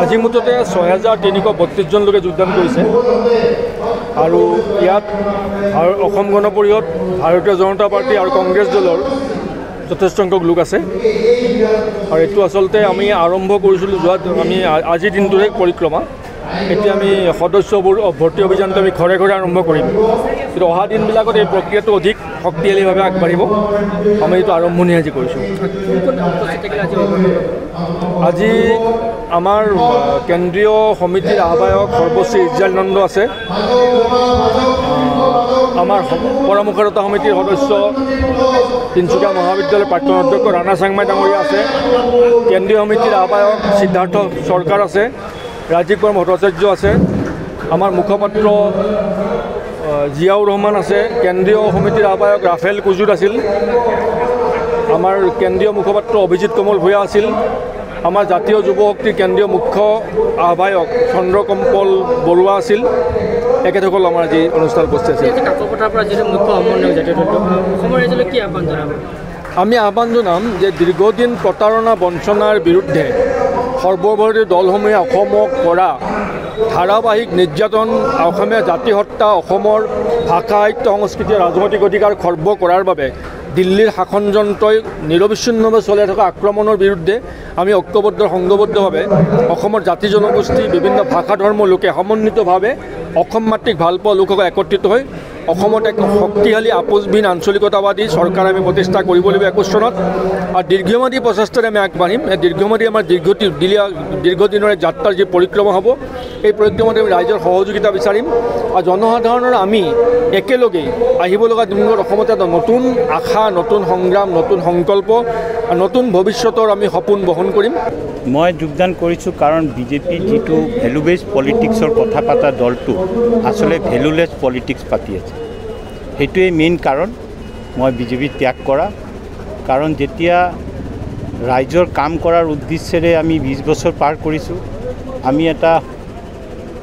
আজি মুঠতে ৬,৩৩২ জন লোকে যোগদান কৰিছে আৰু ইয়াত অসম গণ পৰিষদ, ভাৰতীয় জনতা পাৰ্টি আৰু কংগ্ৰেছ দলৰ যথেষ্ট সংখ্যক লোক আছে। আৰু এইটো আচলতে আমি আৰম্ভ কৰিছিলোঁ আমি আজিৰ দিনটোৰে পৰিক্ৰমা। এতিয়া আমি সদস্যবোৰ ভৰ্তি অভিযানটো আমি ঘৰে ঘৰে আৰম্ভ কৰিম, কিন্তু অহা দিনবিলাকত এই প্ৰক্ৰিয়াটো অধিক শক্তিশালীভাৱে আগবাঢ়িব। আমি এইটো আৰম্ভণি আজি কৰিছোঁ। আজি আমাৰ কেন্দ্ৰীয় সমিতিৰ আহ্বায়ক সৰ্বশ্ৰী ইজৰাইল নন্দ আছে, আমাৰ পৰামৰ্শদাতা সমিতিৰ সদস্য তিনিচুকীয়া মহাবিদ্যালয়ৰ প্ৰাক্তন অধ্যক্ষ ৰাণা চাংমাই ডাঙৰীয়া আছে, কেন্দ্ৰীয় সমিতিৰ আহ্বায়ক সিদ্ধাৰ্থ চৰকাৰ আছে, ৰাজীৱ কুমাৰ ভট্টাচাৰ্য আছে, আমাৰ মুখপাত্ৰ জিয়াউৰ ৰহমান আছে, কেন্দ্ৰীয় সমিতিৰ আহ্বায়ক ৰাফেল কুজুৰ আছিল, আমাৰ কেন্দ্ৰীয় মুখপাত্ৰ অভিজিৎ কমল ভূঞা আছিল, আমাৰ জাতীয় যুৱ শক্তিৰ কেন্দ্ৰীয় মুখ্য আহ্বায়ক চন্দ্ৰকম্পল বৰুৱা আছিল। এখেতসকল আমাৰ আজি অনুষ্ঠান উপস্থিত আছিল। আমি আহ্বান জনাম যে দীৰ্ঘদিন প্ৰতাৰণা বঞ্চনাৰ বিৰুদ্ধে সৰ্বভাৰতীয় দলসমূহে অসমক কৰা ধাৰাবাহিক নিৰ্যাতন, অসমীয়া জাতি হত্যা, অসমৰ ভাষা, সাহিত্য, সংস্কৃতি, ৰাজনৈতিক অধিকাৰ খৰ্ব কৰাৰ বাবে দিল্লীৰ শাসনযন্ত্ৰই নিৰবিচ্ছিন্নভাৱে চলাই থকা আক্ৰমণৰ বিৰুদ্ধে আমি ঐক্যবদ্ধ সংঘবদ্ধভাৱে অসমৰ জাতি জনগোষ্ঠী, বিভিন্ন ভাষা ধৰ্মৰ লোকে সমন্বিতভাৱে অসম মাতৃক ভালপোৱা লোকসকল একত্ৰিত হৈ অসমত এক শক্তিশালী আপোচবিহীন আঞ্চলিকতাবাদী চৰকাৰ আমি প্ৰতিষ্ঠা কৰিব লাগিব ২১ চনত। আৰু দীৰ্ঘম্যাদী প্ৰচেষ্টাৰে আমি আগবাঢ়িম। এই দীৰ্ঘম্যাদী আমাৰ দীৰ্ঘদিনৰ যাত্ৰাৰ যি পৰিক্ৰমা হ'ব, এই পৰিক্ৰমাত আমি ৰাইজৰ সহযোগিতা বিচাৰিম আৰু জনসাধাৰণৰ আমি একেলগেই আহিব লগা দিনবোৰত অসমত এটা নতুন আশা, নতুন সংগ্ৰাম, নতুন সংকল্প আৰু নতুন ভৱিষ্যতৰ আমি সপোন বহন কৰিম। মই যোগদান কৰিছোঁ কাৰণ বিজেপি যিটো ভেলু বেছ পলিটিক্সৰ কথা পতা দলটো আচলতে ভেলুলেছ পলিটিক্স পাতি আছে। সেইটোৱেই মেইন কাৰণ মই বিজেপি ত্যাগ কৰা। কাৰণ যেতিয়া ৰাইজৰ কাম কৰাৰ উদ্দেশ্যেৰে আমি ২০ বছৰ পাৰ কৰিছোঁ, আমি এটা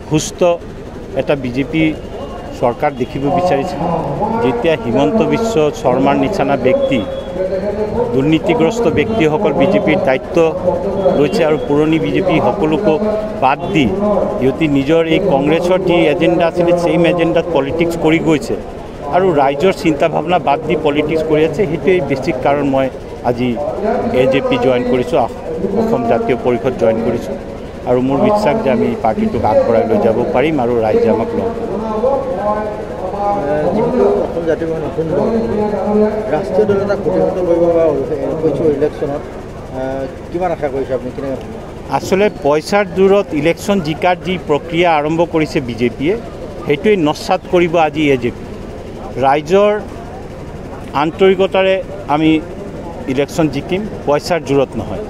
সুস্থ এটা বিজেপি চৰকাৰ দেখিব বিচাৰিছিলোঁ। যেতিয়া হিমন্ত বিশ্ব শৰ্মাৰ নিচিনা ব্যক্তি, দুৰ্নীতিগ্ৰস্ত ব্যক্তিসকল বিজেপিৰ দায়িত্ব লৈছে আৰু পুৰণি বিজেপি সকলোকো বাদ দি সিহঁতি নিজৰ এই কংগ্ৰেছৰ যি এজেণ্ডা আছিলে ছেইম এজেণ্ডাত পলিটিক্স কৰি গৈছে আৰু ৰাইজৰ চিন্তা ভাৱনা বাদ দি পলিটিক্স কৰি আছে। সেইটোৱেই বেছিক কাৰণ মই আজি AJP জইন কৰিছোঁ, অসম জাতীয় পৰিষদ জইন কৰিছোঁ আৰু মোৰ বিশ্বাস যে আমি পাৰ্টিটোক আগবঢ়াই লৈ যাব পাৰিম আৰু ৰাইজে আমাক লগ যিহেতু অসম জাতীয় নতুন দল, ৰাষ্ট্ৰীয় দল এটা প্ৰতিহত কৰিব কৈছোঁ ইলেকশ্যনত, কিমান আশা কৰিছে আপুনি? কেনেকৈ? আচলতে পইচাৰ দূৰত ইলেকশ্যন জিকাৰ যি প্ৰক্ৰিয়া আৰম্ভ কৰিছে বিজেপিয়ে, সেইটোৱেই নস্বাত কৰিব আজি AJP। ৰাইজৰ আন্তৰিকতাৰে আমি ইলেকশ্যন জিকিম, পইচাৰ জোৰত নহয়।